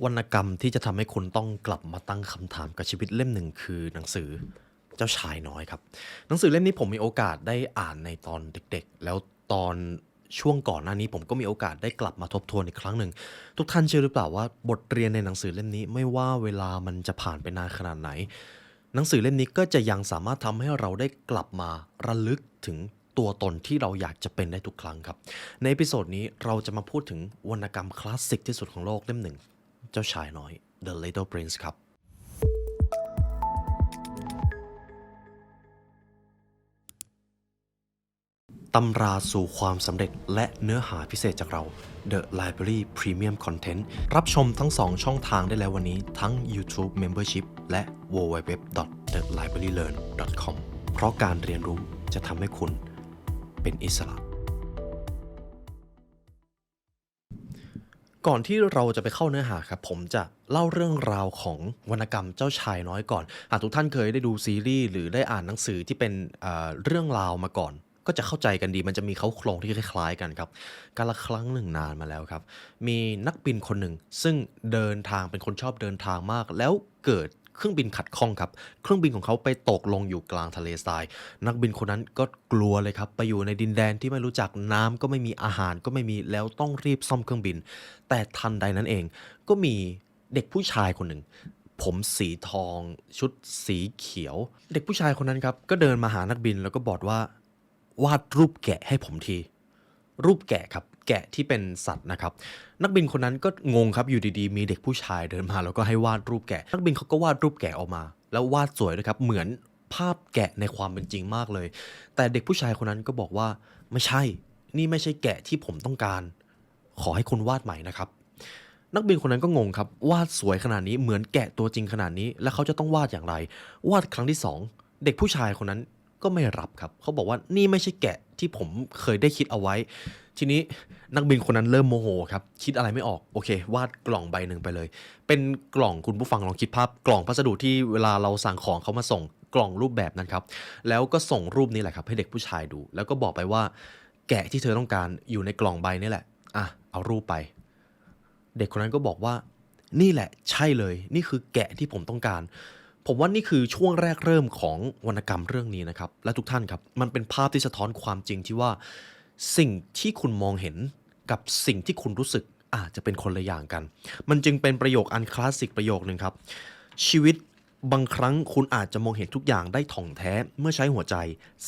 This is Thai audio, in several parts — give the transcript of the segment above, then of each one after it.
วรรณกรรมที่จะทำให้คุณต้องกลับมาตั้งคำถามกับชีวิตเล่มหนึ่งคือหนังสือเจ้าชายน้อยครับหนังสือเล่มนี้ผมมีโอกาสได้อ่านในตอนเด็กๆแล้วตอนช่วงก่อนหน้านี้ผมก็มีโอกาสได้กลับมาทบทวนอีกครั้งหนึ่งทุกท่านเชื่อหรือเปล่าว่าบทเรียนในหนังสือเล่มนี้ไม่ว่าเวลามันจะผ่านไปนานขนาดไหนหนังสือเล่มนี้ก็จะยังสามารถทำให้เราได้กลับมาระลึกถึงตัวตนที่เราอยากจะเป็นได้ทุกครั้งครับในเอพิโซดนี้เราจะมาพูดถึงวรรณกรรมคลาสสิกที่สุดของโลกเล่มหนึ่ง เจ้าชายน้อย The Little Prince ครับตำราสู่ความสำเร็จและเนื้อหาพิเศษจากเรา The Library Premium Content รับชมทั้ง2ช่องทางได้แล้ววันนี้ทั้ง YouTube Membership และ www.thelibrarylearn.com เพราะการเรียนรู้จะทำให้คุณเป็นอิสระ ก่อนที่เราจะไปเข้าเนื้อหาครับผมจะเล่าเรื่องราวของวรรณกรรมเจ้าชายน้อยก่อนหากทุกท่านเคยได้ดูซีรีส์หรือได้อ่านหนังสือที่เป็นเรื่องราวมาก่อนก็จะเข้าใจกันดีมันจะมีเค้าโครงที่คล้ายๆกันครับกาลครั้งหนึ่งนานมาแล้วครับมีนักบินคนหนึ่งซึ่งเดินทางเป็นคนชอบเดินทางมากแล้วเกิดเครื่องบินขัดข้องครับเครื่องบินของเขาไปตกลงอยู่กลางทะเลทรายนักบินคนนั้นก็กลัวเลยครับไปอยู่ในดินแดนที่ไม่รู้จักน้ำก็ไม่มีอาหารก็ไม่มีแล้วต้องรีบซ่อมเครื่องบิน แต่ทันใดนั้นเองก็มีเด็กผู้ชายคนหนึ่งผมสีทองชุดสีเขียวเด็กผู้ชายคนนั้นครับก็เดินมาหานักบินแล้วก็บอกว่าวาดรูปแกะให้ผมทีรูปแกะครับแกะที่เป็นสัตว์นะครับนักบินคนนั้นก็งงครับอยู่ดีๆมีเด็กผู้ชายเดินมาแล้วก็ให้วาดรูปแกะนักบินเขาก็วาดรูปแกะออกมาแล้ววาดสวยด้วยครับเหมือนภาพแกะในความเป็นจริงมากเลยแต่เด็กผู้ชายคนนั้นก็บอกว่าไม่ใช่นี่ไม่ใช่แกะที่ผมต้องการ ขอให้คุณวาดใหม่นะครับนักบินคนนั้นก็งงครับวาดสวยขนาดนี้เหมือนแกะตัวจริงขนาดนี้แล้วเขาจะต้องวาดอย่างไรวาดครั้งที่2เด็กผู้ชายคนนั้นก็ไม่รับครับเขาบอกว่านี่ไม่ใช่แกะที่ผมเคยได้คิดเอาไว้ทีนี้นักบินคนนั้นเริ่มโมโหครับคิดอะไรไม่ออกโอเควาดกล่องใบหนึ่งไปเลยเป็นกล่องคุณผู้ฟังลองคิดภาพกล่องพัสดุที่เวลาเราสั่งของเขามาส่งกล่องรูปแบบนั้นครับแล้วก็ส่งรูปนี้แหละครับให้เด็กผู้ชายดูแล้วก็บอกไปว่าแกะที่เธอต้องการอยู่ในกล่องใบนี้แหละ อ่ะเอารูปไปเด็กคนนั้นก็บอกว่านี่แหละใช่เลยนี่คือแกะที่ผมต้องการผมว่านี่คือช่วงแรกเริ่มของวรรณกรรมเรื่องนี้นะครับและทุกท่านครับมันเป็นภาพที่สะท้อนความจริงที่ว่าสิ่งที่คุณมองเห็นกับสิ่งที่คุณรู้สึกอาจจะเป็นคนละอย่างกันมันจึงเป็นประโยคอันคลาสสิกประโยคนึงครับชีวิตบางครั้งคุณอาจจะมองเห็นทุกอย่างได้ถ่องแท้เมื่อใช้หัวใจ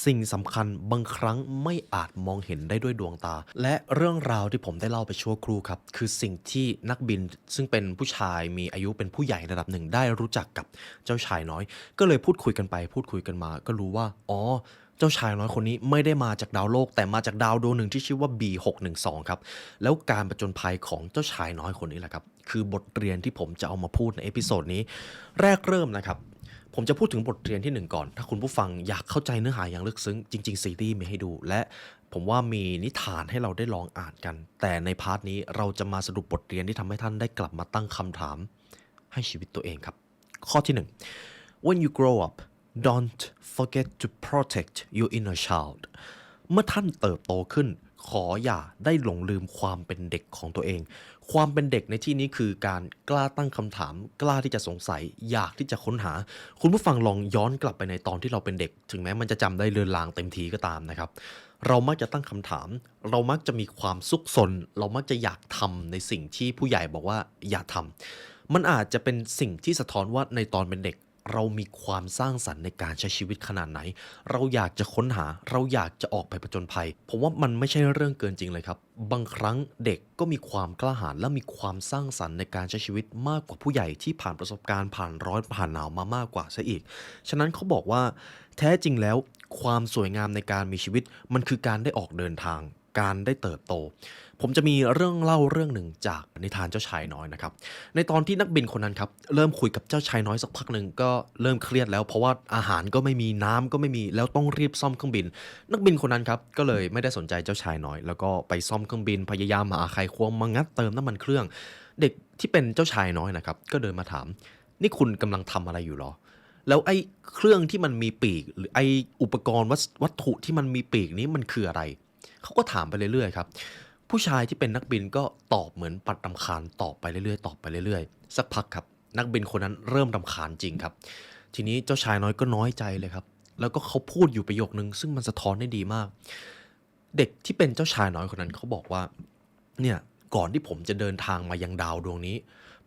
สิ่งสำคัญบางครั้งไม่อาจมองเห็นได้ด้วยดวงตาและเรื่องราวที่ผมได้เล่าไปชั่วครู่ครับคือสิ่งที่นักบินซึ่งเป็นผู้ชายมีอายุเป็นผู้ใหญ่ระดับหนึ่งได้รู้จักกับเจ้าชายน้อยก็เลยพูดคุยกันไปพูดคุยกันมาก็รู้ว่าอ๋อเจ้าชายน้อยคนนี้ไม่ได้มาจากดาวโลกแต่มาจากดาวดวงหนึ่งที่ชื่อว่า B612 ครับแล้วการผจญภัยของเจ้าชายน้อยคนนี้แหละครับคือบทเรียนที่ผมจะเอามาพูดในเอพิโซดนี้แรกเริ่มนะครับ ผมจะพูดถึงบทเรียนที่1ก่อน ถ้าคุณผู้ฟังอยากเข้าใจเนื้อหาอย่างลึกซึ้งจริงๆซีรีส์มีให้ดู และผมว่ามีนิทานให้เราได้ลองอ่านกัน แต่ในพาร์ทนี้เราจะมาสรุปบทเรียนที่ทำให้ท่านได้กลับมาตั้งคำถามให้ชีวิตตัวเองครับ ข้อที่1 When you grow up don't forget to protect your inner child เมื่อท่านเติบโตขึ้นขออย่าได้หลงลืมความเป็นเด็กของตัวเองความเป็นเด็กในที่นี้คือการกล้าตั้งคำถามกล้าที่จะสงสัยอยากที่จะค้นหาคุณผู้ฟังลองย้อนกลับไปในตอนที่เราเป็นเด็กถึงแม้มันจะจำได้เลือนลางเต็มทีก็ตามนะครับเรามักจะตั้งคำถามเรามักจะมีความซุกซนเรามักจะอยากทำในสิ่งที่ผู้ใหญ่บอกว่าอย่าทำมันอาจจะเป็นสิ่งที่สะท้อนว่าในตอนเป็นเด็ก เรามีความสร้างสรรค์ในการใช้ชีวิตขนาดไหน เราอยากจะค้นหา เราอยากจะออกไปผจญภัย ผมว่ามันไม่ใช่เรื่องเกินจริงเลยครับ บางครั้งเด็กก็มีความกล้าหาญและมีความสร้างสรรค์ในการใช้ชีวิตมากกว่าผู้ใหญ่ที่ผ่านประสบการณ์ผ่านร้อนผ่านหนาวมามากกว่าซะอีก ฉะนั้นเขาบอกว่าแท้จริงแล้วความสวยงามในการมีชีวิตมันคือการได้ออกเดินทาง การได้เติบโต ผมจะมีเรื่องเล่าเรื่องหนึ่งจากนิทานเจ้าชายน้อยนะครับในตอนที่นักบินคนนั้นครับเริ่มคุยกับเจ้าชายน้อยสักพักหนึ่งก็เริ่มเครียดแล้วเพราะว่าอาหารก็ไม่มีน้ำก็ไม่มีแล้วต้องรีบซ่อมเครื่องบินนักบินคนนั้นครับก็เลยไม่ได้สนใจเจ้าชายน้อยแล้วก็ไปซ่อมเครื่องบินพยายามหาไขควงมางัดเติมน้ำมันเครื่องเด็กที่เป็นเจ้าชายน้อยนะครับก็เดินมาถามนี่คุณกำลังทำอะไรอยู่หรอแล้วไอ้เครื่องที่มันมีปีกหรือไอ้อุปกรณ์วัตถุที่มันมีปีกนี้มันคืออะไรเขาก็ถามไปเรื่อยๆครับ ผู้ชายที่เป็นนักบินก็ตอบเหมือนปัดรำคาญตอบไปเรื่อยๆตอบไปเรื่อยๆสักพักครับนักบินคนนั้นเริ่มรำคาญจริงครับทีนี้เจ้าชายน้อยก็น้อยใจเลยครับแล้วก็เขาพูดอยู่ประโยคนึงซึ่งมันสะท้อนได้ดีมากเด็กที่เป็นเจ้าชายน้อยคนนั้นเขาบอกว่าเนี่ยก่อนที่ผมจะเดินทางมายังดาวดวงนี้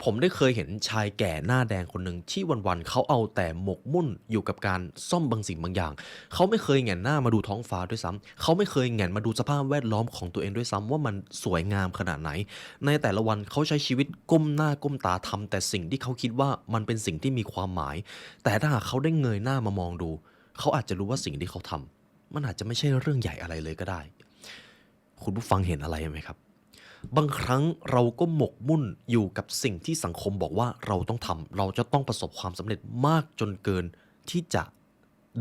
ผมได้เคยเห็นชายแก่หน้าแดงคนหนึ่งที่วันๆเขาเอาแต่หมกมุ่นอยู่กับการซ่อมบางสิ่งบางอย่างเขาไม่เคยแหงนหน้ามาดูท้องฟ้าด้วยซ้ำเขาไม่เคยแหงนมาดูสภาพแวดล้อมของตัวเองด้วยซ้ำว่ามันสวยงามขนาดไหนในแต่ละวันเขาใช้ชีวิตก้มหน้าก้มตาทำแต่สิ่งที่เขาคิดว่ามันเป็นสิ่งที่มีความหมายแต่ถ้าหากเขาได้เงยหน้ามามองดูเขาอาจจะรู้ว่าสิ่งที่เขาทำมันอาจจะไม่ใช่เรื่องใหญ่อะไรเลยก็ได้คุณผู้ฟังเห็นอะไรไหมครับ บางครั้งเราก็หมกมุ่นอยู่กับสิ่งที่สังคมบอกว่าเราต้องทำเราจะต้องประสบความสำเร็จมากจนเกินที่จะ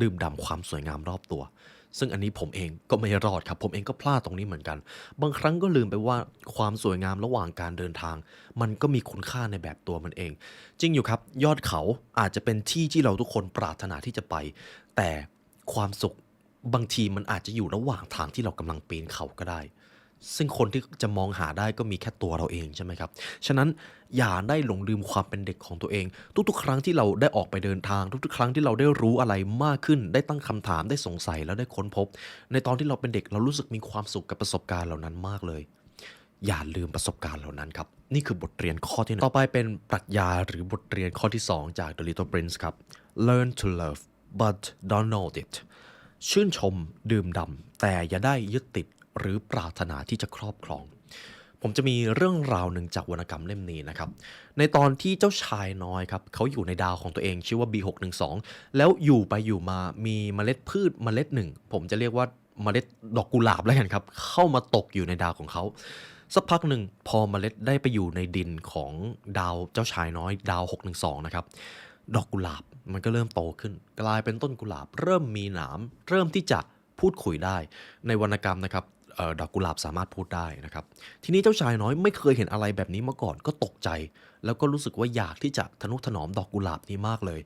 ดื่มด่ำความสวยงามรอบตัวซึ่งอันนี้ผมเองก็ไม่รอดครับผมเองก็พลาดตรงนี้เหมือนกันบางครั้งก็ลืมไปว่าความสวยงามระหว่างการเดินทางมันก็มีคุณค่าในแบบตัวมันเองจริงอยู่ครับยอดเขาอาจจะเป็นที่ที่เราทุกคนปรารถนาที่จะไปแต่ความสุขบางทีมันอาจจะอยู่ระหว่างทางที่เรากำลังปีนเขาก็ได้ ซึ่งคนที่จะมองหาได้ก็มีแค่ตัวเราเองใช่ไหมครับ ฉะนั้นอย่าได้หลงลืมความเป็นเด็กของตัวเองทุกๆครั้งที่เราได้ออกไปเดินทางทุกๆครั้งที่เราได้รู้อะไรมากขึ้นได้ตั้งคำถามได้สงสัยแล้วได้ค้นพบในตอนที่เราเป็นเด็กเรารู้สึกมีความสุขกับประสบการณ์เหล่านั้นมากเลยอย่าลืมประสบการณ์เหล่านั้นครับนี่คือบทเรียนข้อที่หนึ่งต่อไปเป็นปรัชญาหรือบทเรียนข้อที่2จาก The Little Prince ครับ Learn to love but don't know it ชื่นชมดื่มด่ำแต่อย่าได้ยึดติดหรือปรารถนาที่จะครอบครอง ผมจะมีเรื่องราวหนึ่งจากวรรณกรรมเล่มนี้นะครับในตอนที่เจ้าชายน้อยครับเขาอยู่ในดาวของตัวเองชื่อว่า B612 แล้วอยู่ไปอยู่มามีเมล็ดพืชเมล็ดหนึ่งผมจะเรียกว่าเมล็ดดอกกุหลาบแล้วกันครับเข้ามาตกอยู่ในดาวของเขาสักพักหนึ่งพอเมล็ดได้ไปอยู่ในดินของดาวเจ้าชายน้อยดาว612นะครับดอกกุหลาบมันก็เริ่มโตขึ้นกลายเป็นต้นกุหลาบเริ่มมีหนามเริ่มที่จะพูดคุยได้ในวรรณกรรมนะครับดอกกุหลาบสามารถพูดได้นะครับทีนี้เจ้าชายน้อยไม่เคยเห็นอะไรแบบนี้มาก่อนก็ตกใจแล้วก็รู้สึกว่าอยากที่จะทนุถนอมดอกกุหลาบนี้มากเลย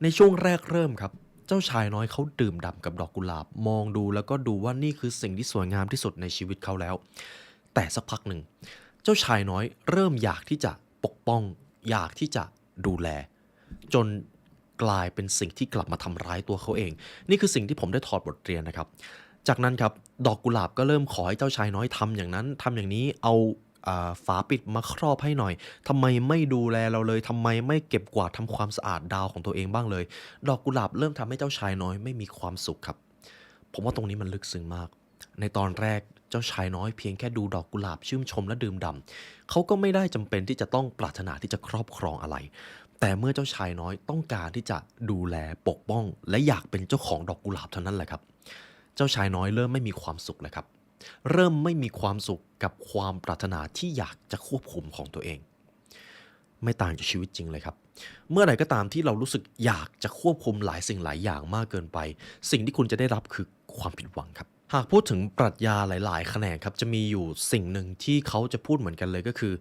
ในช่วงแรกเริ่มครับเจ้าชายน้อยเขาดื่มด่ำกับดอกกุหลาบมองดูแล้วก็ดูว่านี่คือสิ่งที่สวยงามที่สุดในชีวิตเขาแล้วแต่สักพักหนึ่งเจ้าชายน้อยเริ่มอยากที่จะปกป้องอยากที่จะดูแลจนกลายเป็นสิ่งที่กลับมาทำร้ายตัวเขาเองนี่คือสิ่งที่ผมได้ถอดบทเรียนนะครับจากนั้นครับดอกกุหลาบก็เริ่มขอให้เจ้าชายน้อยทำอย่างนั้นทำอย่างนี้เอาฝาปิดมาครอบให้หน่อยทำไมไม่ดูแลเราเลยทำไมไม่เก็บกวาดทำความสะอาดดาวของตัวเองบ้างเลยดอกกุหลาบเริ่มทำให้เจ้าชายน้อยไม่มีความสุขครับผมว่าตรงนี้มันลึกซึ้งมากในตอนแรกเจ้าชายน้อยเพียงแค่ดูดอกกุหลาบชื่นชมและดื่มด่ำเขาก็ไม่ได้จำเป็นที่จะต้องปรารถนาที่จะครอบครองอะไรแต่เมื่อเจ้าชายน้อยต้องการที่จะดูแลปกป้องและอยากเป็นเจ้าของดอกกุหลาบเท่านั้นแหละครับเจ้าชายน้อยเริ่มไม่มีความสุขแล้วครับเริ่มไม่มีความสุขกับความปรารถนาที่อยากจะควบคุมของตัวเองไม่ต่างจากชีวิตจริงเลยครับเมื่อไหร่ก็ตามที่เรารู้สึกอยากจะควบคุมหลายสิ่งหลายอย่างมากเกินไปสิ่งที่คุณจะได้รับคือความผิดหวังครับหากพูดถึงปรัชญาหลายๆแขนงครับจะมีอยู่สิ่งหนึ่งที่เขาจะพูดเหมือนกันเลยก็คือ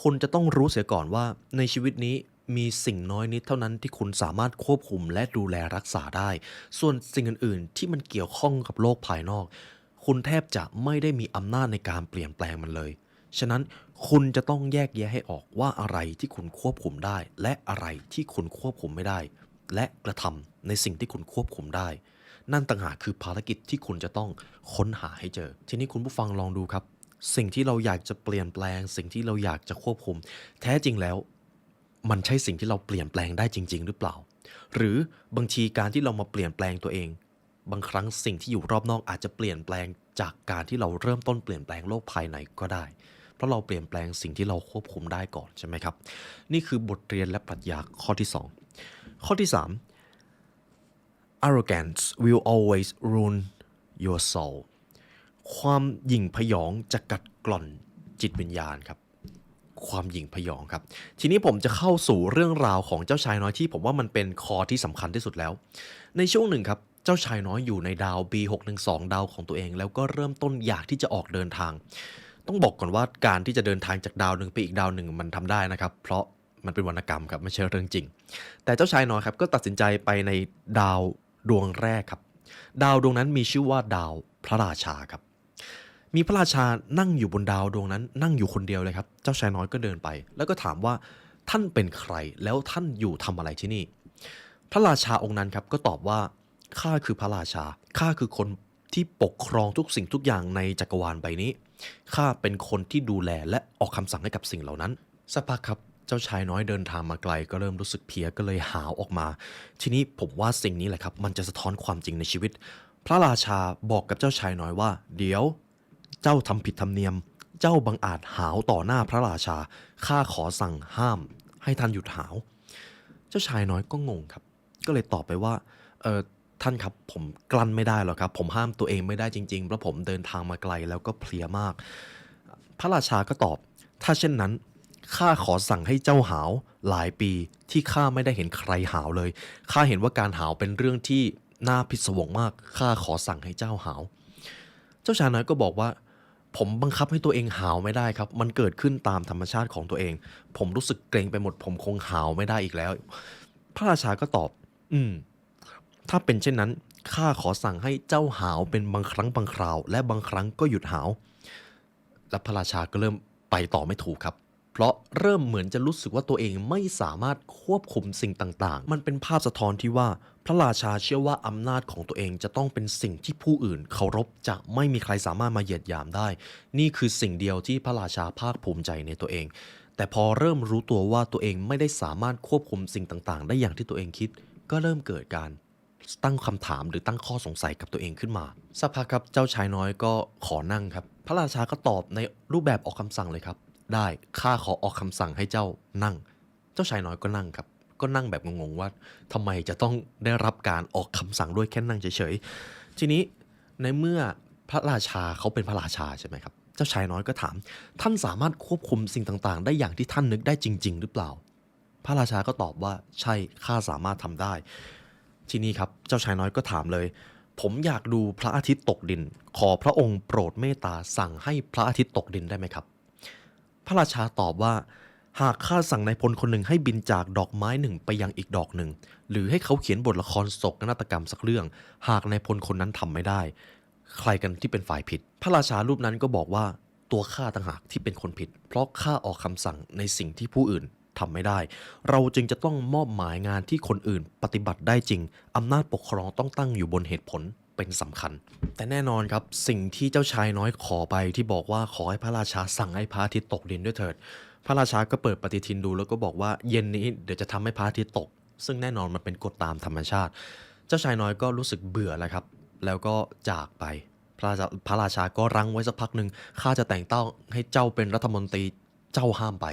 คุณจะต้องรู้เสียก่อนว่าในชีวิตนี้มีสิ่งน้อยนิดเท่านั้นที่คุณสามารถควบคุมและดูแลรักษาได้ส่วนสิ่งอื่นๆที่มันเกี่ยวข้องกับโลกภายนอกคุณแทบจะไม่ได้มีอำนาจในการเปลี่ยนแปลงมันเลยฉะนั้นคุณจะต้องแยกแยะให้ออกว่าอะไรที่คุณควบคุมได้และอะไรที่คุณควบคุมไม่ได้และกระทำในสิ่งที่คุณควบคุมได้นั่นต่างหากคือภารกิจที่คุณจะต้องค้นหาให้เจอทีนี้คุณผู้ฟังลองดูครับสิ่งที่เราอยากจะเปลี่ยนแปลงสิ่งที่เราอยากจะควบคุมแท้จริงแล้วมันใช่สิ่งที่เราเปลี่ยนแปลงได้จริงๆหรือเปล่าหรือบางทีการที่เรามาเปลี่ยนแปลงตัวเองบางครั้งสิ่งที่อยู่รอบนอกอาจจะเปลี่ยนแปลงจากการที่เราเริ่มต้นเปลี่ยนแปลงโลกภายในก็ได้เพราะเราเปลี่ยนแปลงสิ่งที่เราควบคุมได้ก่อนใช่ไหมครับนี่คือบทเรียนและปรัชญาข้อที่2ข้อที่3 Arrogance will always ruin your soul ความหยิ่งพยองจะกัดกร่อนจิตวิญญาณครับความหยิ่งพยองครับทีนี้ผมจะเข้าสู่เรื่องราวของเจ้าชายน้อยที่ผมว่ามันเป็นคอที่สำคัญที่สุดแล้วในช่วงหนึ่งครับเจ้าชายน้อยอยู่ในดาว B612 ดาวของตัวเองแล้วก็เริ่มต้นอยากที่จะออกเดินทางต้องบอกก่อนว่าการที่จะเดินทางจากดาวหนึ่งไปอีกดาวหนึ่งมันทำได้นะครับเพราะมันเป็นวรรณกรรมครับไม่ใช่เรื่องจริงแต่เจ้าชายน้อยครับก็ตัดสินใจไปในดาวดวงแรกครับดาวดวงนั้นมีชื่อว่าดาวพระราชาครับ มีพระราชานั่งอยู่บนดาวดวงนั้นนั่งอยู่คนเดียวเลยครับเจ้าชายน้อยก็เดินไปแล้วก็ถามว่าท่านเป็นใครแล้วท่านอยู่ทำอะไรที่นี่พระราชาองค์นั้นครับก็ตอบว่าข้าคือพระราชาข้าคือคนที่ปกครองทุกสิ่งทุกอย่างในจักรวาลใบนี้ข้าเป็นคนที่ดูแลและออกคำสั่งให้กับสิ่งเหล่านั้นสักพักครับเจ้าชายน้อยเดินทางมาไกลก็เริ่มรู้สึกเพลียก็เลยหาวออกมาทีนี้ผมว่าสิ่งนี้แหละครับมันจะสะท้อนความจริงในชีวิตพระราชาบอกกับเจ้าชายน้อยว่าเดี๋ยว เจ้าทำผิดธรรมเนียม เจ้าบังอาจหาวต่อหน้าพระราชา ข้าขอสั่งห้ามให้ท่านหยุดหาว เจ้าชายน้อยก็งงครับ ก็เลยตอบไปว่าท่านครับผมกลั้นไม่ได้หรอกครับผมห้ามตัวเองไม่ได้จริงๆเพราะผมเดินทางมาไกลแล้วก็เพลียมาก พระราชาก็ตอบ ถ้าเช่นนั้นข้าขอสั่งให้เจ้าหาวหลายปีที่ข้าไม่ได้เห็นใครหาวเลย ข้าเห็นว่าการหาวเป็นเรื่องที่น่าพิศวงมาก ข้าขอสั่งให้เจ้าหาว เจ้าชายน้อยก็บอกว่าผมบังคับให้ตัวเองหาวไม่ได้ครับมันเกิดขึ้นตามธรรมชาติของตัวเองผมรู้สึกเกรงไปหมดผมคงหาวไม่ได้อีกแล้วพระราชาก็ตอบถ้าเป็นเช่นนั้นข้าขอสั่งให้เจ้าหาวเป็นบางครั้งบางคราวและบางครั้งก็หยุดหาวและพระราชาก็เริ่มไปต่อไม่ถูกครับเพราะเริ่มเหมือนจะรู้สึกว่าตัวเองไม่สามารถควบคุมสิ่งต่างๆมันเป็นภาพสะท้อนที่ว่าพระราชาเชื่อว่าอำนาจของตัวเองจะต้องเป็นสิ่งที่ผู้อื่นเคารพจะไม่มีใครสามารถมาเหยียดหยามได้นี่คือสิ่งเดียวที่พระราชาภาคภูมิใจในตัวเองแต่พอเริ่มรู้ตัวว่าตัวเองไม่ได้สามารถควบคุมสิ่งต่างๆได้อย่างที่ตัวเองคิดก็เริ่มเกิดการตั้งคำถามหรือตั้งข้อสงสัยกับตัวเองขึ้นมาสักพักครับเจ้าชายน้อยก็ขอนั่งครับพระราชาก็ตอบในรูปแบบออกคำสั่งเลยครับได้ข้าขอออกคำสั่งให้เจ้านั่งเจ้าชายน้อยก็นั่งครับก็นั่งแบบงงๆว่าทำไมจะต้องได้รับการออกคำสั่งด้วยแค่นั่งเฉยๆทีนี้ในเมื่อพระราชาเขาเป็นพระราชาใช่ไหมครับเจ้าชายน้อยก็ถามท่านสามารถควบคุมสิ่งต่างๆได้อย่างที่ท่านนึกได้จริงๆหรือเปล่าพระราชาก็ตอบว่าใช่ข้าสามารถทำได้ทีนี้ครับเจ้าชายน้อยก็ถามเลยผมอยากดูพระอาทิตย์ตกดินขอพระองค์โปรดเมตตาสั่งให้พระอาทิตย์ตกดินได้ไหมครับพระราชาตอบว่าหากข้าสั่งนายพลคนหนึ่งให้บินจากดอกไม้หนึ่งไปยังอีกดอกหนึ่งหรือให้เขาเขียนบทละครโศกนาฏกรรมสักเรื่องหากนายพลคนนั้นทำไม่ได้ใครกันที่เป็นฝ่ายผิดพระราชารูปนั้นก็บอกว่าตัวข้าต่างหากที่เป็นคนผิดเพราะข้าออกคำสั่งในสิ่งที่ผู้อื่นทำไม่ได้เราจึงจะต้องมอบหมายงานที่คนอื่นปฏิบัติได้จริงอำนาจปกครองต้องตั้งอยู่บนเหตุผลเป็นสำคัญแต่แน่นอนครับสิ่งที่เจ้าชายน้อยขอไปที่บอกว่าขอให้พระราชาสั่งให้พระอาทิตย์ตกดินด้วยเถิดพระราชาก็เปิดปฏิทินดูแล้วก็บอกว่าเย็นนี้เดี๋ยวจะทำให้พระอาทิตย์ตกซึ่งแน่นอนมันเป็นกฎตามธรรมชาติเจ้าชายน้อยก็รู้สึกเบื่อแล้วครับแล้วก็จากไปพระราชาก็รั้งไว้สักพักหนึ่งข้าจะแต่งตั้งให้เจ้าเป็นรัฐมนตรีเจ้าห้ามไป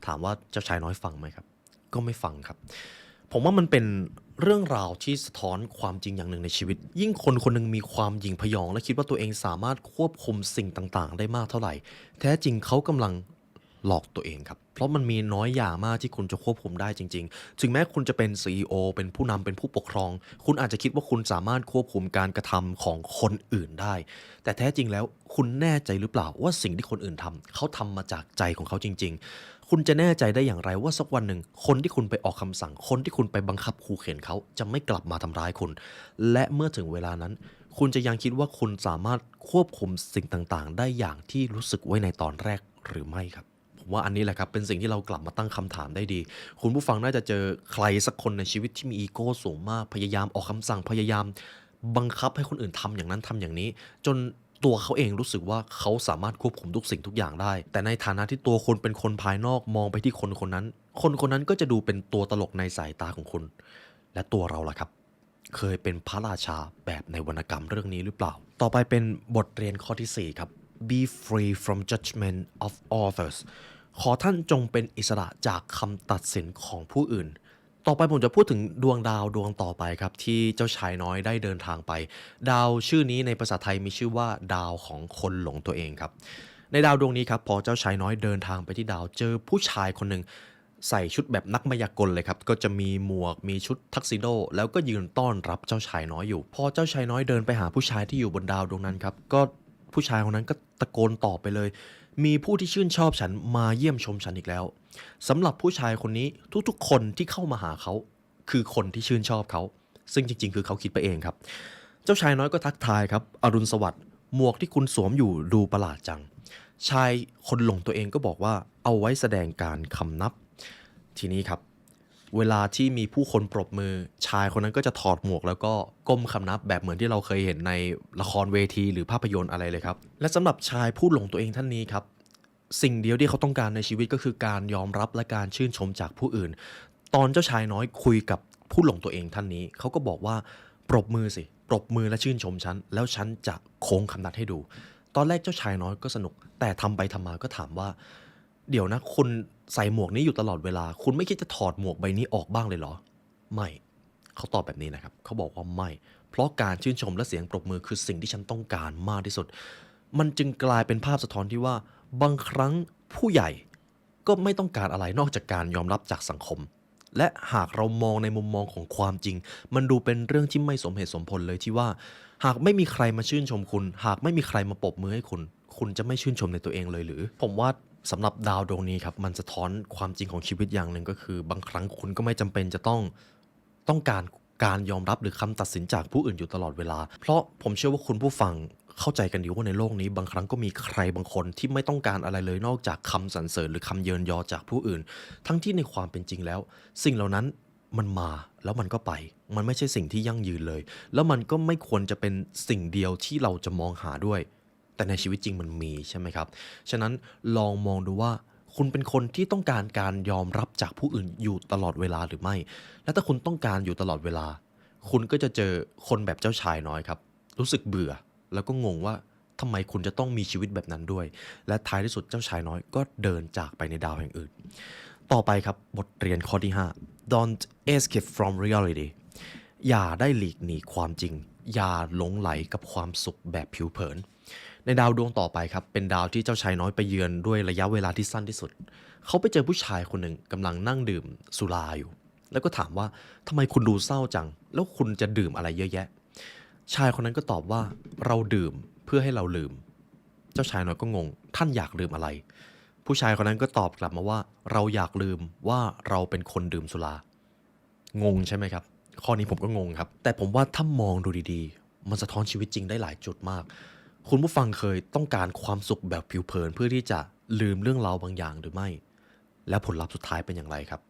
ถามว่าเจ้าชายน้อยฟังไหมครับก็ไม่ฟังครับผมว่ามันเป็นเรื่องราวที่สะท้อนความจริงอย่างหนึ่งในชีวิตยิ่งคนคนหนึ่งมีความหยิ่งพยองและคิดว่าตัวเองสามารถควบคุมสิ่งต่างๆได้มากเท่าไหร่แท้จริงเขากำลังหลอกตัวเองครับเพราะมันมีน้อยอย่างมากที่คุณจะควบคุมได้จริงๆถึงแม้คุณจะเป็น CEO เป็นผู้นำเป็นผู้ปกครองคุณอาจจะคิดว่าคุณสามารถควบคุมการกระทำของคนอื่นได้แต่แท้จริงแล้วคุณแน่ใจหรือเปล่าว่าสิ่งที่คนอื่นทำเขาทำมาจากใจของเขาจริงๆคุณจะแน่ใจได้อย่างไรว่าสักวันหนึ่งคนที่คุณไปออกคำสั่งคนที่คุณไปบังคับขู่เข็นเขาจะไม่กลับมาทำร้ายคุณและเมื่อถึงเวลานั้นคุณจะยังคิดว่าคุณสามารถควบคุมสิ่งต่างๆได้อย่างที่รู้สึกไว้ในตอนแรกหรือไม่ครับผมว่าอันนี้แหละครับเป็นสิ่งที่เรากลับมาตั้งคำถามได้ดีคุณผู้ฟังน่าจะเจอใครสักคนในชีวิตที่มีอีโก้สูงมากพยายามออกคำสั่งพยายามบังคับให้คนอื่นทำอย่างนั้นทำอย่างนี้จนตัวเขาเองรู้สึกว่าเขาสามารถควบคุมทุกสิ่งทุกอย่างได้แต่ในฐานะที่ตัวคุณเป็นคนภายนอกมองไปที่คนคนนั้นคนคนนั้นก็จะดูเป็นตัวตลกในสายตาของคุณและตัวเราล่ะครับเคยเป็นพระราชาแบบในวรรณกรรมเรื่องนี้หรือเปล่าต่อไปเป็นบทเรียนข้อที่ 4 ครับ Be free from judgment of others ขอท่านจงเป็นอิสระจากคำตัดสินของผู้อื่นต่อไปผมจะพูดถึงดวงดาวดวงต่อไปครับที่เจ้าชายน้อยได้เดินทางไปดาวชื่อนี้ในภาษาไทยมีชื่อว่าดาวของคนหลงตัวเองครับในดาวดวงนี้ครับพอเจ้าชายน้อยเดินทางไปที่ดาวเจอผู้ชายคนหนึ่งใส่ชุดแบบนักมายากลเลยครับก็จะมีหมวกมีชุดทักซิโดแล้วก็ยืนต้อนรับเจ้าชายน้อยอยู่พอเจ้าชายน้อยเดินไปหาผู้ชายที่อยู่บนดาวดวงนั้นครับก็ผู้ชายคนนั้นก็ตะโกนตอบไปเลยมีผู้ที่ชื่นชอบฉันมาเยี่ยมชมฉันอีกแล้วสำหรับผู้ชายคนนี้ทุกๆคนที่เข้ามาหาเขาคือคนที่ชื่นชอบเขาซึ่งจริงๆคือเขาคิดไปเองครับเจ้าชายน้อยก็ทักทายครับอรุณสวัสดิ์ หมวกที่คุณสวมอยู่ดูประหลาดจังชายคนหลงตัวเองก็บอกว่าเอาไว้แสดงการคำนับทีนี้ครับเวลาที่มีผู้คนปรบมือชายคนนั้นก็จะถอดหมวกแล้วก็ก้มคำนับแบบเหมือนที่เราเคยเห็นในละครเวทีหรือภาพยนตร์อะไรเลยครับและสำหรับชายผู้หลงตัวเองท่านนี้ครับสิ่งเดียวที่เขาต้องการในชีวิตก็คือการยอมรับและการชื่นชมจากผู้อื่นตอนเจ้าชายน้อยคุยกับผู้หลงตัวเองท่านนี้เขาก็บอกว่าปรบมือสิปรบมือและชื่นชมฉันแล้วฉันจะโค้งคำนับให้ดูตอนแรกเจ้าชายน้อยก็สนุกแต่ทำไปทำมาก็ถามว่าเดี๋ยวนะคุณใส่หมวกนี้อยู่ตลอดเวลาคุณไม่คิดจะถอดหมวกใบนี้ออกบ้างเลยเหรอไม่เขาตอบแบบนี้นะครับเขาบอกว่าไม่เพราะการชื่นชมและเสียงปรบมือคือสิ่งที่ฉันต้องการมากที่สุดมันจึงกลายเป็นภาพสะท้อนที่ว่าบางครั้งผู้ใหญ่ก็ไม่ต้องการอะไรนอกจากการยอมรับจากสังคมและหากเรามองในมุมมองของความจริงมันดูเป็นเรื่องที่ไม่สมเหตุสมผลเลยที่ว่าหากไม่มีใครมาชื่นชมคุณหากไม่มีใครมาปรบมือให้คุณคุณจะไม่ชื่นชมในตัวเองเลยหรือผมว่าสำหรับดาวดวงนี้ครับมันสะท้อนความจริงของชีวิตอย่างหนึ่งก็คือบางครั้งคุณก็ไม่จำเป็นจะต้องการยอมรับหรือคำตัดสินจากผู้อื่นอยู่ตลอดเวลาเพราะผมเชื่อว่าคุณผู้ฟังเข้าใจกันดีว่าในโลกนี้บางครั้งก็มีใครบางคนที่ไม่ต้องการอะไรเลยนอกจากคำสรรเสริญหรือคำเยินยอจากผู้อื่นทั้งที่ในความเป็นจริงแล้วสิ่งเหล่านั้นมันมาแล้วมันก็ไปมันไม่ใช่สิ่งที่ยั่งยืนเลยแล้วมันก็ไม่ควรจะเป็นสิ่งเดียวที่เราจะมองหาด้วยแต่ในชีวิตจริงมันมีใช่ไหมครับฉะนั้นลองมองดูว่าคุณเป็นคนที่ต้องการการยอมรับจากผู้อื่นอยู่ตลอดเวลาหรือไม่และถ้าคุณต้องการอยู่ตลอดเวลาคุณก็จะเจอคนแบบเจ้าชายน้อยครับรู้สึกเบื่อแล้วก็งงว่าทำไมคุณจะต้องมีชีวิตแบบนั้นด้วยและท้ายที่สุดเจ้าชายน้อยก็เดินจากไปในดาวแห่งอื่นต่อไปครับบทเรียนข้อที่5 Don't escape from reality อย่าได้หลีกหนีความจริงอย่าหลงไหลกับความสุขแบบผิวเผินในดาวดวงต่อไปครับเป็นดาวที่เจ้าชายน้อยไปเยือนด้วยระยะเวลาที่สั้นที่สุดเขาไปเจอผู้ชายคนหนึ่งกำลังนั่งดื่มสุราอยู่แล้วก็ถามว่าทำไมคุณดูเศร้าจังแล้วคุณจะดื่มอะไรเยอะแยะชายคนนั้นก็ตอบว่าเราดื่มเพื่อให้เราลืมเจ้าชายน้อยก็งงท่านอยากลืมอะไรผู้ชายคนนั้นก็ตอบกลับมาว่าเราอยากลืมว่าเราเป็นคนดื่มสุรางงใช่ไหมครับข้อนี้ผมก็งงครับแต่ผมว่าถ้ามองดูดีๆมันสะท้อนชีวิตจริงได้หลายจุดมากคุณผู้ฟังเคยต้องการความสุขแบบผิวเผินเพื่อที่จะลืมเรื่องราวบางอย่างหรือไม่และผลลัพธ์สุดท้ายเป็นอย่างไรครับ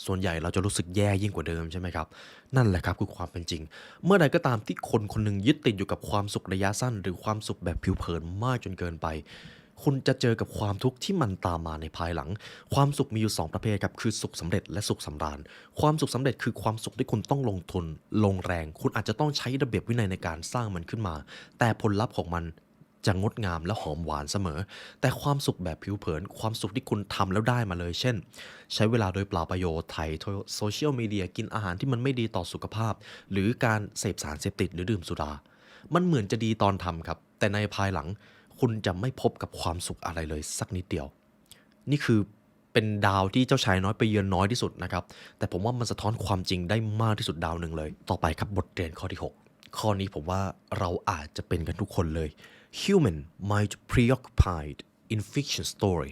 ส่วนใหญ่เราจะรู้สึกแย่ยิ่งกว่าเดิมใช่ไหมครับนั่นแหละครับคือความเป็นจริงเมื่อใดก็ตามที่คนคนหนึ่งยึดติดอยู่กับความสุขระยะสั้นหรือความสุขแบบผิวเผินมากจนเกินไปคุณจะเจอกับความทุกข์ที่มันตามมาในภายหลังความสุขมีอยู่2ประเภทครับคือสุขสำเร็จและสุขสำราญความสุขสำเร็จคือความสุขที่คุณต้องลงทุนลงแรงคุณอาจจะต้องใช้ระเบียบวินัยในการสร้างมันขึ้นมาแต่ผลลัพธ์ของมันจะงดงามและหอมหวานเสมอแต่ความสุขแบบผิวเผินความสุขที่คุณทำแล้วได้มาเลยเช่นใช้เวลาโดยเปล่าประโยชน์ไถโซเชียลมีเดียกินอาหารที่มันไม่ดีต่อสุขภาพหรือการเสพสารเสพติดหรือดื่มสุรามันเหมือนจะดีตอนทำครับแต่ในภายหลังคุณจะไม่พบกับความสุขอะไรเลยสักนิดเดียวนี่คือเป็นดาวที่เจ้าชายน้อยไปเยือนน้อยที่สุดนะครับแต่ผมว่ามันสะท้อนความจริงได้มากที่สุดดาวหนึ่งเลยต่อไปครับบทเรียนข้อที่6ข้อนี้ผมว่าเราอาจจะเป็นกันทุกคนเลย Human might preoccupied in fiction story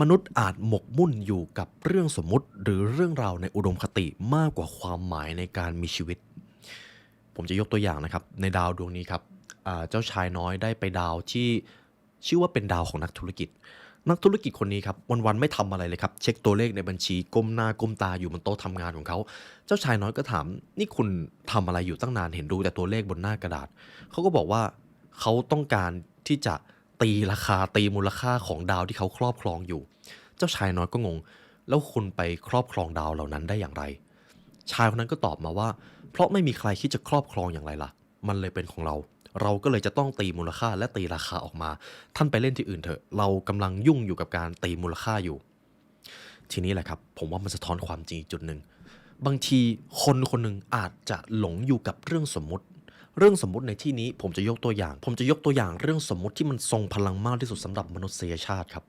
มนุษย์อาจหมกมุ่นอยู่กับเรื่องสมมุติหรือเรื่องราวในอุดมคติมากกว่าความหมายในการมีชีวิตผมจะยกตัวอย่างนะครับในดาวดวงนี้ครับเจ้าชายน้อยได้ไปดาวที่ชื่อว่าเป็นดาวของนักธุรกิจคนนี้ครับวันๆไม่ทำอะไรเลยครับเช็คตัวเลขในบัญชีก้มหน้าก้มตาอยู่บนโต๊ะทำงานของเขาเจ้าชายน้อยก็ถามนี่คุณทำอะไรอยู่ตั้งนานเห็นดูแต่ตัวเลขบนหน้ากระดาษเขาก็บอกว่าเขาต้องการที่จะตีมูลค่าของดาวที่เขาครอบครองอยู่เจ้าชายน้อยก็งงแล้วคุณไปครอบครองดาวเหล่านั้นได้อย่างไรชายคนนั้นก็ตอบมาว่าเพราะไม่มีใครคิดจะครอบครองอย่างไรล่ะมันเลยเป็นของเราก็เลยจะต้องตีมูลค่าและตีราคาออกมาท่านไปเล่นที่อื่นเถอะเรากำลังยุ่งอยู่กับการตีมูลค่าอยู่ทีนี้แหละครับผมว่ามันสะท้อนความจริงจุดหนึ่งบางทีคนคนหนึ่งอาจจะหลงอยู่กับเรื่องสมมุติในที่นี้ผมจะยกตัวอย่างเรื่องสมมุติที่มันทรงพลังมากที่สุดสำหรับมนุษยชาติครับ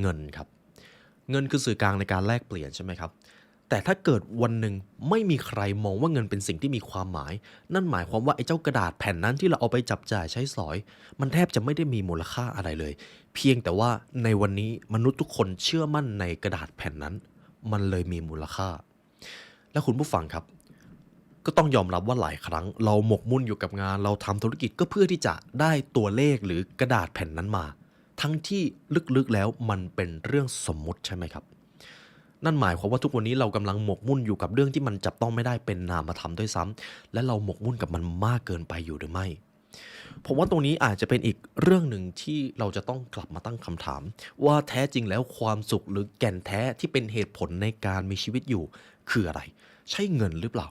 เงินครับเงินคือสื่อกลางในการแลกเปลี่ยนใช่ไหมครับแต่ถ้าเกิดวันหนึ่งไม่มีใครมองว่าเงินเป็นสิ่งที่มีความหมายนั่นหมายความว่าไอ้เจ้ากระดาษแผ่นนั้นที่เราเอาไปจับจ่ายใช้สอยมันแทบจะไม่ได้มีมูลค่าอะไรเลยเพียงแต่ว่าในวันนี้มนุษย์ทุกคนเชื่อมั่นในกระดาษแผ่นนั้นมันเลยมีมูลค่าและคุณผู้ฟังครับ ก็ต้องยอมรับว่าหลายครั้งเราหมกมุ่นอยู่กับงานเราทำธุรกิจก็เพื่อที่จะได้ตัวเลขหรือกระดาษแผ่นนั้นมาทั้งที่ลึกๆแล้วมันเป็นเรื่องสมมุติใช่ไหมครับนั่นหมายความว่าทุกวันนี้เรากำลังหมกมุ่นอยู่กับเรื่องที่มันจับต้องไม่ได้เป็นนามธรรมด้วยซ้ำและเราหมกมุ่นกับมันมากเกินไปอยู่หรือไม่ผมว่าตรงนี้อาจจะเป็นอีกเรื่องหนึ่งที่เราจะต้องกลับมาตั้งคำถามว่าแท้จริงแล้วความสุขหรือแก่นแท้ที่เป็นเหตุผลในการมีชีวิตอยู่คืออะไรใช่เงินหรือเปล่า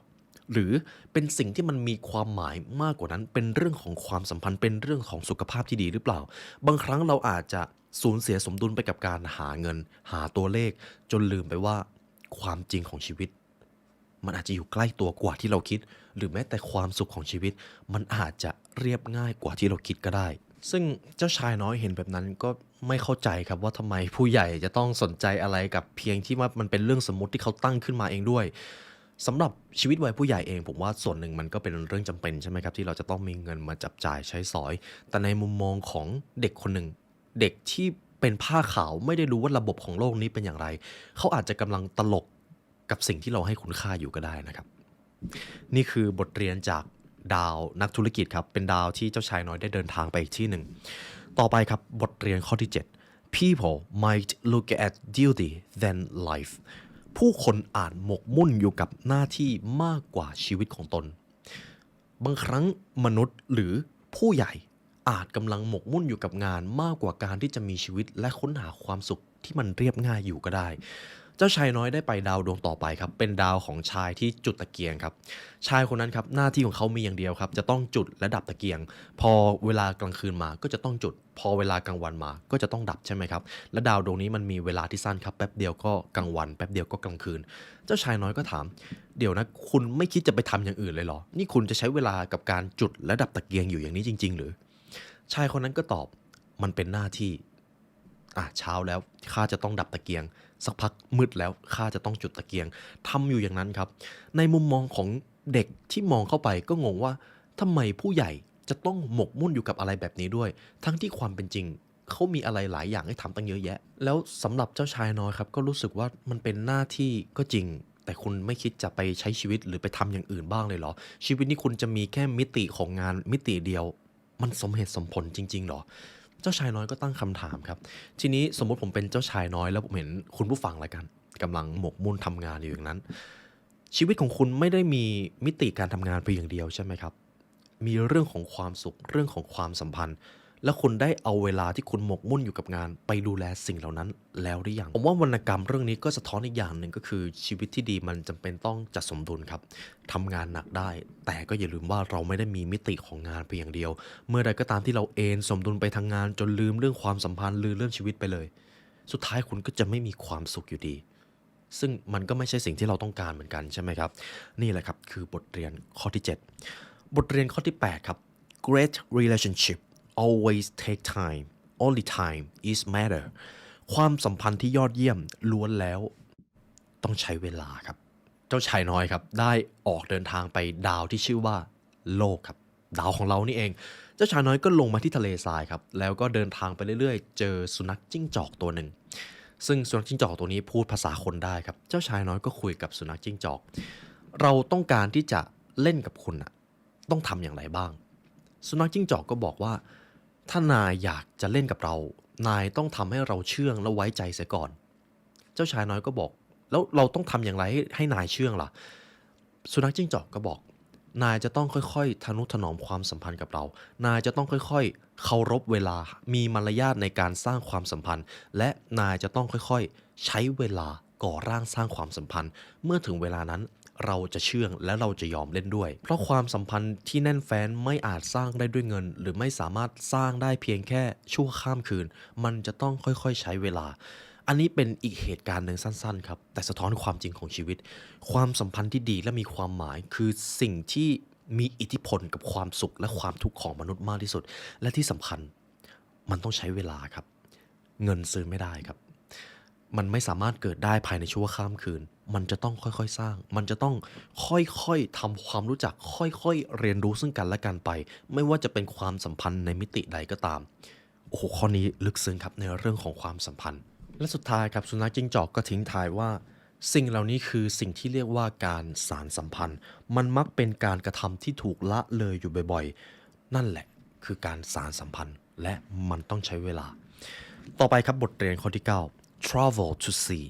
หรือเป็นสิ่งที่มันมีความหมายมากกว่านั้นเป็นเรื่องของความสัมพันธ์เป็นเรื่องของสุขภาพที่ดีหรือเปล่าบางครั้งเราอาจจะสูญเสียสมดุลไปกับการหาเงินหาตัวเลขจนลืมไปว่าความจริงของชีวิตมันอาจจะอยู่ใกล้ตัวกว่าที่เราคิดหรือแม้แต่ความสุขของชีวิตมันอาจจะเรียบง่ายกว่าที่เราคิดก็ได้ซึ่งเจ้าชายน้อยเห็นแบบนั้นก็ไม่เข้าใจครับว่าทำไมผู้ใหญ่จะต้องสนใจอะไรกับเพียงที่ว่ามันเป็นเรื่องสมมุติที่เขาตั้งขึ้นมาเองด้วย สำหรับชีวิตวัยผู้ใหญ่เองผมว่าส่วนหนึ่งมันก็เป็นเรื่องจำเป็นใช่ไหมครับที่เราจะต้องมีเงินมาจับจ่ายใช้สอยแต่ในมุมมองของเด็กคนหนึ่งเด็กที่เป็นผ้าขาวไม่ได้รู้ว่าระบบของโลกนี้เป็นอย่างไรเขาอาจจะกำลังตลกกับสิ่งที่เราให้คุณค่าอยู่ก็ได้นะครับนี่คือบทเรียนจากดาวนักธุรกิจครับเป็นดาวที่เจ้าชายน้อยได้เดินทางไปอีกที่หนึ่งต่อไปครับบทเรียนข้อที่7 People might look at duty than life ผู้คนอาจหมกมุ่นอยู่กับหน้าที่มากกว่าชีวิตของตนบางครั้งมนุษย์หรือผู้ใหญ่อาจกำลังหมกมุ่นอยู่กับงานมากกว่าการที่จะมีชีวิตและค้นหาความสุขที่มันเรียบง่ายอยู่ก็ได้เจ้าชายน้อยได้ไปดาวดวงต่อไปครับเป็นดาวของชายที่จุดตะเกียงครับชายคนนั้นครับหน้าที่ของเขามีอย่างเดียวครับจะต้องจุดและดับตะเกียงพอเวลากลางคืนมาก็จะต้องจุดพอเวลากลางวันมาก็จะต้องดับใช่ไหมครับและดาวดวงนี้มันมีเวลาที่สั้นครับแป๊บเดียวก็กลางวันแป๊บเดียวก็กลางคืนเจ้าชายน้อยก็ถามเดี๋ยวนะคุณไม่คิดจะไปทำอย่างอื่นเลยเหรอนี่คุณจะใช้เวลากับการจุดและดับตะเกียงอยู่อย่างนี้จริงๆหรือชายคนนั้นก็ตอบมันเป็นหน้าที่เช้าแล้วข้าจะต้องดับตะเกียงสักพักมืดแล้วข้าจะต้องจุดตะเกียงทำอยู่อย่างนั้นครับในมุมมองของเด็กที่มองเข้าไปก็งงว่าทำไมผู้ใหญ่จะต้องหมกมุ่นอยู่กับอะไรแบบนี้ด้วยทั้งที่ความเป็นจริงเขามีอะไรหลายอย่างให้ทำตั้งเยอะแยะแล้วสำหรับเจ้าชายน้อยครับก็รู้สึกว่ามันเป็นหน้าที่ก็จริงแต่คุณไม่คิดจะไปใช้ชีวิตหรือไปทำอย่างอื่นบ้างเลยเหรอชีวิตนี้คุณจะมีแค่มิติของงานมิติเดียวมันสมเหตุสมผลจริงๆหรอเจ้าชายน้อยก็ตั้งคำถามครับทีนี้สมมติผมเป็นเจ้าชายน้อยแล้วผมเห็นคุณผู้ฟังละกันกำลังหมกมุ่นทำงานอยู่อย่างนั้นชีวิตของคุณไม่ได้มีมิติการทำงานเพียงอย่างเดียวใช่ไหมครับมีเรื่องของความสุขเรื่องของความสัมพันธ์และคุณได้เอาเวลาที่คุณหมกมุ่นอยู่กับงานไปดูแลสิ่งเหล่านั้นแล้วหรือยังผมว่าวรรณกรรมเรื่องนี้ก็สะท้อนอีกอย่างหนึ่งก็คือชีวิตที่ดีมันจำเป็นต้องจัดสมดุลครับทำงานหนักได้แต่ก็อย่าลืมว่าเราไม่ได้มีมิติของงานเพียงอย่างเดียวเมื่อใดก็ตามที่เราเอนสมดุลไปทางงานจนลืมเรื่องความสัมพันธ์ลืมเรื่องชีวิตไปเลยสุดท้ายคุณก็จะไม่มีความสุขอยู่ดีซึ่งมันก็ไม่ใช่สิ่งที่เราต้องการเหมือนกันใช่ไหมครับนี่แหละครับคือบทเรียนข้อที่7บทเรียนข้อที่8ครับ Great relationship always take time only time is matter ความสัมพันธ์ที่ยอดเยี่ยมล้วนแล้วต้องใช้เวลาครับเจ้าชายน้อยครับได้ออกเดินทางไปดาวที่ชื่อว่าโลกครับดาวของเรานี่เองเจ้าชายน้อยก็ลงมาที่ทะเลทรายครับแล้วก็เดินทางไปเรื่อยๆเจอสุนัขจิ้งจอกตัวหนึ่งซึ่งสุนัขจิ้งจอกตัวนี้พูดภาษาคนได้ครับเจ้าชายน้อยก็คุยกับสุนัขจิ้งจอกเราต้องการที่จะเล่นกับคุณต้องทำอย่างไรบ้างสุนัขจิ้งจอกก็บอกว่าถ้านายอยากจะเล่นกับเรานายต้องทำให้เราเชื่องและไว้ใจเสียก่อนเจ้าชายน้อยก็บอกแล้วเราต้องทำอย่างไรให้นายเชื่องล่ะสุนัขจิ้งจอกก็บอกนายจะต้องค่อยๆทนุถนอมความสัมพันธ์กับเรานายจะต้องค่อยๆเคารพเวลามีมารยาทในการสร้างความสัมพันธ์และนายจะต้องค่อยๆใช้เวลาก่อร่างสร้างความสัมพันธ์เมื่อถึงเวลานั้นเราจะเชื่องและเราจะยอมเล่นด้วยเพราะความสัมพันธ์ที่แน่นแฟ้นไม่อาจสร้างได้ด้วยเงินหรือไม่สามารถสร้างได้เพียงแค่ชั่วข้ามคืนมันจะต้องค่อยๆใช้เวลาอันนี้เป็นอีกเหตุการณ์หนึ่งสั้นๆครับแต่สะท้อนความจริงของชีวิตความสัมพันธ์ที่ดีและมีความหมายคือสิ่งที่มีอิทธิพลกับความสุขและความทุกข์ของมนุษย์มากที่สุดและที่สำคัญมันต้องใช้เวลาครับเงินซื้อไม่ได้ครับมันไม่สามารถเกิดได้ภายในชั่วข้ามคืนมันจะต้องค่อยๆสร้างมันจะต้องค่อยๆทำความรู้จักค่อยๆเรียนรู้ซึ่งกันและกันไปไม่ว่าจะเป็นความสัมพันธ์ในมิติใดก็ตามโอ้โหข้อนี้ลึกซึ้งครับในเรื่องของความสัมพันธ์และสุดท้ายครับสุนัขจิ้งจอกก็ทิ้งท้ายว่า สิ่งเหล่านี้คือสิ่งที่เรียกว่าการสานสัมพันธ์มันมักเป็นการกระทำที่ถูกละเลยอยู่บ่อยๆนั่นแหละคือการสานสัมพันธ์และมันต้องใช้เวลาต่อไปครับบทเรียนข้อที่9 travel to see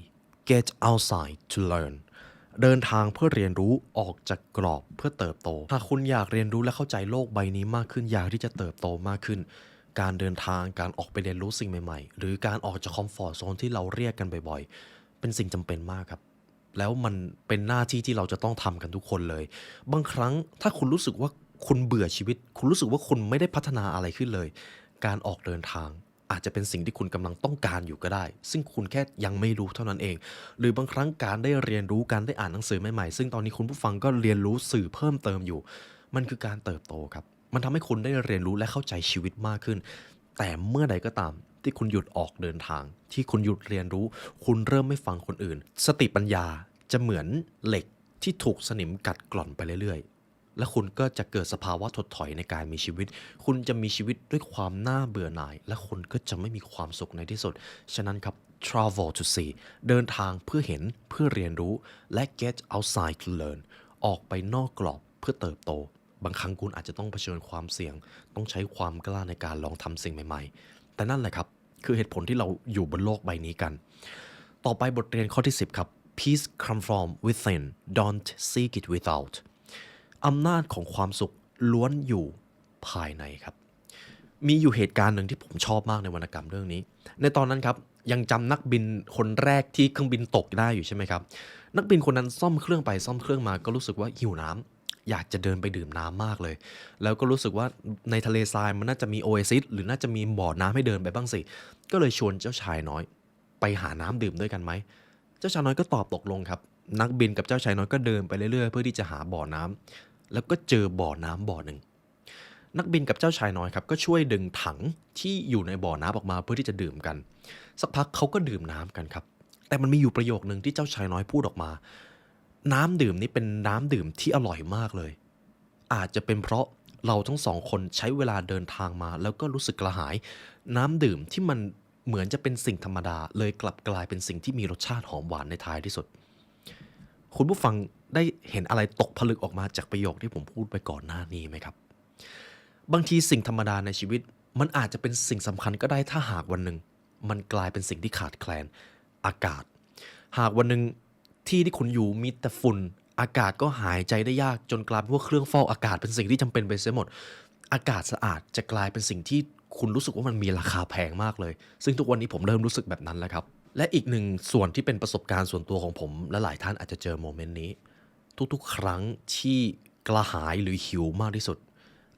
get outside to learn เดินทางเพื่อเรียนรู้ออกจากกรอบเพื่อเติบโตหากคุณอยากเรียนรู้และเข้าใจโลกใบนี้มากขึ้นอยากที่จะเติบโตมากขึ้นการเดินทางการออกไปเรียนรู้สิ่งใหม่ๆหรือการออกจากคอมฟอร์ตโซนที่เราเรียกกันบ่อยๆเป็นสิ่งจำเป็นมากครับแล้วมันเป็นหน้าที่ที่เราจะต้องทำกันทุกคนเลยบางครั้งถ้าคุณรู้สึกว่าคุณเบื่อชีวิตคุณรู้สึกว่าคุณไม่ได้พัฒนาอะไรขึ้นเลยการออกเดินทางอาจจะเป็นสิ่งที่คุณกำลังต้องการอยู่ก็ได้ซึ่งคุณแค่ยังไม่รู้เท่านั้นเองหรือบางครั้งการได้เรียนรู้การได้อ่านหนังสือใหม่ๆซึ่งตอนนี้คุณผู้ฟังก็เรียนรู้สื่อเพิ่มเติมอยู่มันคือการเติบโตครับมันทำให้คุณได้เรียนรู้และเข้าใจชีวิตมากขึ้นแต่เมื่อใดก็ตามที่คุณหยุดออกเดินทางที่คุณหยุดเรียนรู้คุณเริ่มไม่ฟังคนอื่นสติปัญญาจะเหมือนเหล็กที่ถูกสนิมกัดกร่อนไปเรื่อยๆและคุณก็จะเกิดสภาวะถดถอยในการมีชีวิตคุณจะมีชีวิตด้วยความน่าเบื่อหน่ายและคุณก็จะไม่มีความสุขในที่สุดฉะนั้นครับ travel to see เดินทางเพื่อเห็นเพื่อเรียนรู้และ get outside to learn ออกไปนอกกรอบเพื่อเติบโตบางครั้งคุณอาจจะต้องเผชิญความเสี่ยงต้องใช้ความกล้าในการลองทำสิ่งใหม่ๆแต่นั่นแหละครับคือเหตุผลที่เราอยู่บนโลกใบนี้กันต่อไปบทเรียนข้อที่10ครับ peace come from within don't seek it without อำนาจของความสุขล้วนอยู่ภายในครับมีอยู่เหตุการณ์หนึ่งที่ผมชอบมากในวรรณกรรมเรื่องนี้ในตอนนั้นครับยังจำนักบินคนแรกที่เครื่องบินตกได้อยู่ใช่ไหมครับนักบินคนนั้นซ่อมเครื่องไปซ่อมเครื่องมาก็รู้สึกว่าหิวน้ำอยากจะเดินไปดื่มน้ำมากเลยแล้วก็รู้สึกว่าในทะเลทรายมันน่าจะมีโอเอซิสหรือน่าจะมีบ่อน้ำให้เดินไปบ้างสิก็เลยชวนเจ้าชายน้อยไปหาน้ำดื่มด้วยกันไหมเจ้าชายน้อยก็ตอบตกลงครับนักบินกับเจ้าชายน้อยก็เดินไปเรื่อยๆเพื่อที่จะหาบ่อน้ำแล้วก็เจอบ่อน้ำบ่อหนึ่ง นักบินกับเจ้าชายน้อยครับก็ช่วยดึงถังที่อยู่ในบ่อน้ำออกมาเพื่อที่จะดื่มกันสักพักเขาก็ดื่มน้ำกันครับแต่มันมีอยู่ประโยคนึงที่เจ้าชายน้อยพูดออกมาน้ำดื่มนี้เป็นน้ำดื่มที่อร่อยมากเลยอาจจะเป็นเพราะเราทั้งสองคนใช้เวลาเดินทางมาแล้วก็รู้สึกกระหายน้ำดื่มที่มันเหมือนจะเป็นสิ่งธรรมดาเลยกลับกลายเป็นสิ่งที่มีรสชาติหอมหวานในท้ายที่สุดคุณผู้ฟังได้เห็นอะไรตกผลึกออกมาจากประโยคที่ผมพูดไปก่อนหน้านี้ไหมครับ บางทีสิ่งธรรมดาในชีวิตมันอาจจะเป็นสิ่งสำคัญก็ได้ถ้าหากวันหนึ่งมันกลายเป็นสิ่งที่ขาดแคลนอากาศหากวันหนึ่งที่ที่คุณอยู่มีแต่ฝุ่นอากาศก็หายใจได้ยากจนกลายเป็นว่าเครื่องฟอกอากาศเป็นสิ่งที่จำเป็นไปเสียหมดอากาศสะอาดจะกลายเป็นสิ่งที่คุณรู้สึกว่ามันมีราคาแพงมากเลยซึ่งทุกวันนี้ผมเริ่มรู้สึกแบบนั้นแล้วครับและอีกหนึ่งส่วนที่เป็นประสบการณ์ส่วนตัวของผมและหลายท่านอาจจะเจอโมเมนต์นี้ทุกๆครั้งที่กระหายหรือหิวมากที่สุด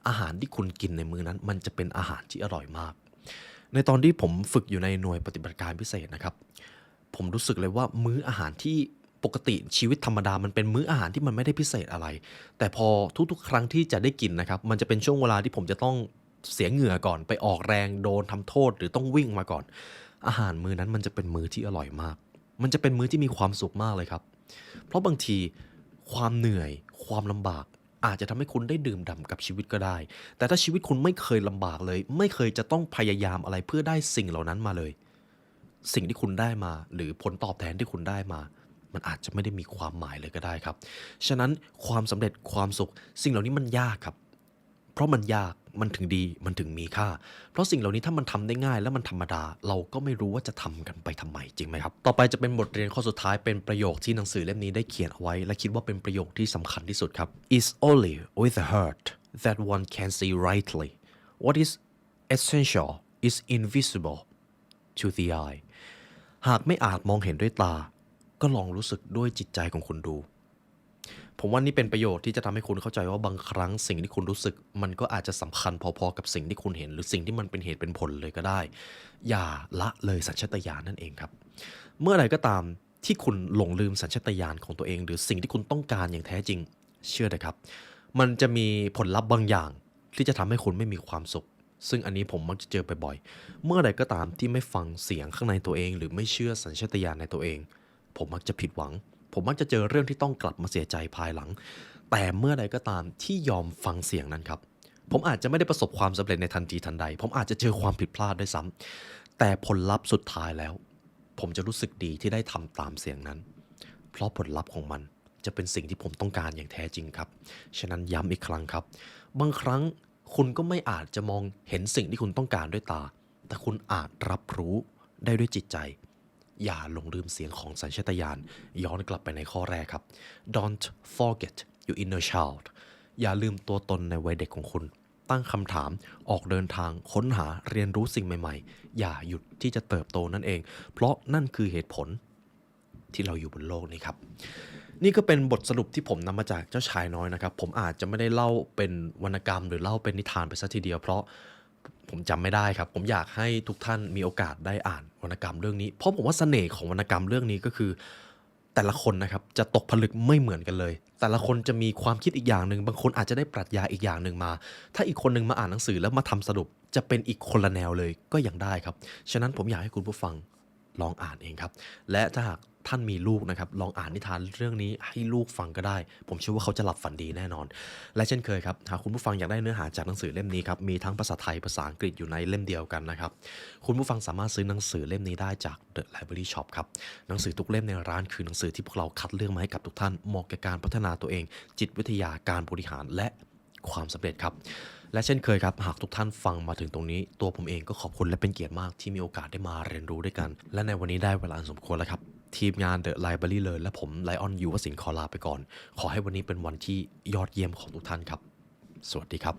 อาหารที่คุณกินในมื้อนั้นมันจะเป็นอาหารที่อร่อยมากในตอนที่ผมฝึกอยู่ในหน่วยปฏิบัติการพิเศษนะครับผมรู้สึกเลยว่ามื้ออาหารที่ปกติชีวิตธรรมดามันเป็นมื้ออาหารที่มันไม่ได้พิเศษอะไรแต่พอทุกๆครั้งที่จะได้กินนะครับมันจะเป็นช่วงเวลาที่ผมจะต้องเสียเหงื่อก่อนไปออกแรงโดนทำโทษหรือต้องวิ่งมาก่อนอาหารมื้อนั้นมันจะเป็นมื้อที่อร่อยมากมันจะเป็นมื้อที่มีความสุขมากเลยครับเพราะบางทีความเหนื่อยความลำบาก อาจจะทำให้คุณได้ดื่มด่ำกับชีวิตก็ได้ แต่ถ้าชีวิตคุณไม่เคยลำบากเลย ไม่เคยจะต้องพยายามอะไรเพื่อได้สิ่งเหล่านั้นมาเลย สิ่งที่คุณได้มาหรือผลตอบแทนที่คุณได้มา มันอาจจะไม่ได้มีความหมายเลยก็ได้ครับ ฉะนั้นความสำเร็จความสุขสิ่งเหล่านี้มันยากครับ เพราะมันยากมันถึงดีมันถึงมีค่าเพราะสิ่งเหล่านี้ถ้ามันทำได้ง่ายและมันธรรมดาเราก็ไม่รู้ว่าจะทำกันไปทำไมจริงไหมครับต่อไปจะเป็นบทเรียนข้อสุดท้ายเป็นประโยคที่หนังสือเล่มนี้ได้เขียนเอาไว้และคิดว่าเป็นประโยคที่สำคัญที่สุดครับ It's only with the heart that one can see rightly what is essential is invisible to the eye หากไม่อาจมองเห็นด้วยตาก็ลองรู้สึกด้วยจิตใจของคุณดูผมว่านี่เป็นประโยชน์ที่จะทำให้คุณเข้าใจว่าบางครั้งสิ่งที่คุณรู้สึกมันก็อาจจะสำคัญพอๆกับสิ่งที่คุณเห็นหรือสิ่งที่มันเป็นเหตุเป็นผลเลยก็ได้อย่าละเลยสัญชาตญาณนั่นเองครับเมื่อไหร่ก็ตามที่คุณหลงลืมสัญชาตญาณของตัวเองหรือสิ่งที่คุณต้องการอย่างแท้จริงเชื่อเลยครับมันจะมีผลลัพธ์บางอย่างที่จะทำให้คุณไม่มีความสุขซึ่งอันนี้ผมมักจะเจอบ่อยๆเมื่อไหร่ก็ตามที่ไม่ฟังเสียงข้างในตัวเองหรือไม่เชื่อสัญชาตญาณในตัวเองผมมักจะผิดหวังผมมักจะเจอเรื่องที่ต้องกลับมาเสียใจภายหลังแต่เมื่อใดก็ตามที่ยอมฟังเสียงนั้นครับผมอาจจะไม่ได้ประสบความสำเร็จในทันทีทันใดผมอาจจะเจอความผิดพลาดด้วยซ้ำแต่ผลลัพธ์สุดท้ายแล้วผมจะรู้สึกดีที่ได้ทำตามเสียงนั้นเพ เพราะผลลัพธ์ของมันจะเป็นสิ่งที่ผมต้องการอย่างแท้จริงครับฉะนั้นย้ำอีกครั้งครับบางครั้งคุณก็ไม่อาจจะมองเห็นสิ่งที่คุณต้องการด้วยตาแต่คุณอาจรับรู้ได้ด้วยจิตใจอย่าหลงลืมเสียงของสัญชาตญาณย้อนกลับไปในข้อแรกครับ Don't forget your inner child อย่าลืมตัวตนในวัยเด็กของคุณตั้งคำถามออกเดินทางค้นหาเรียนรู้สิ่งใหม่ๆอย่าหยุดที่จะเติบโตนั่นเองเพราะนั่นคือเหตุผลที่เราอยู่บนโลกนี้ครับนี่ก็เป็นบทสรุปที่ผมนำมาจากเจ้าชายน้อยนะครับผมอาจจะไม่ได้เล่าเป็นวรรณกรรมหรือเล่าเป็นนิทานไปซะทีเดียวเพราะผมจำไม่ได้ครับผมอยากให้ทุกท่านมีโอกาสได้อ่านวรรณกรรมเรื่องนี้เพราะผมว่าเสน่ห์ของวรรณกรรมเรื่องนี้ก็คือแต่ละคนนะครับจะตกผลึกไม่เหมือนกันเลยแต่ละคนจะมีความคิดอีกอย่างหนึ่งบางคนอาจจะได้ปรัชญาอีกอย่างหนึ่งมาถ้าอีกคนหนึ่งมาอ่านหนังสือแล้วมาทำสรุปจะเป็นอีกคนละแนวเลยก็ยังได้ครับฉะนั้นผมอยากให้คุณผู้ฟังลองอ่านเองครับและถ้าหากท่านมีลูกนะครับลองอ่านนิทานเรื่องนี้ให้ลูกฟังก็ได้ผมเชื่อว่าเขาจะหลับฝันดีแน่นอนและเช่นเคยครับหากคุณผู้ฟังอยากได้เนื้อหาจากหนังสือเล่มนี้ครับมีทั้งภาษาไทยภาษาอังกฤษอยู่ในเล่มเดียวกันนะครับคุณผู้ฟังสามารถซื้อหนังสือเล่มนี้ได้จาก The Library Shop ครับหนังสือทุกเล่มในร้านคือหนังสือที่พวกเราคัดเลือกมาให้กับทุกท่านเหมาะแก่การพัฒนาตัวเองจิตวิทยาการบริหารและความสำเร็จครับและเช่นเคยครับหากทุกท่านฟังมาถึงตรงนี้ตัวผมเองก็ขอบคุณและเป็นเกียรติมากที่มีโอกาสได้มาเรียนรู้ด้วยกันและในวันนี้ได้เวลาอันสมควรแล้วครับทีมงาน The Library เลยและผมไลออนยูวสินขอลาไปก่อนขอให้วันนี้เป็นวันที่ยอดเยี่ยมของทุกท่านครับสวัสดีครับ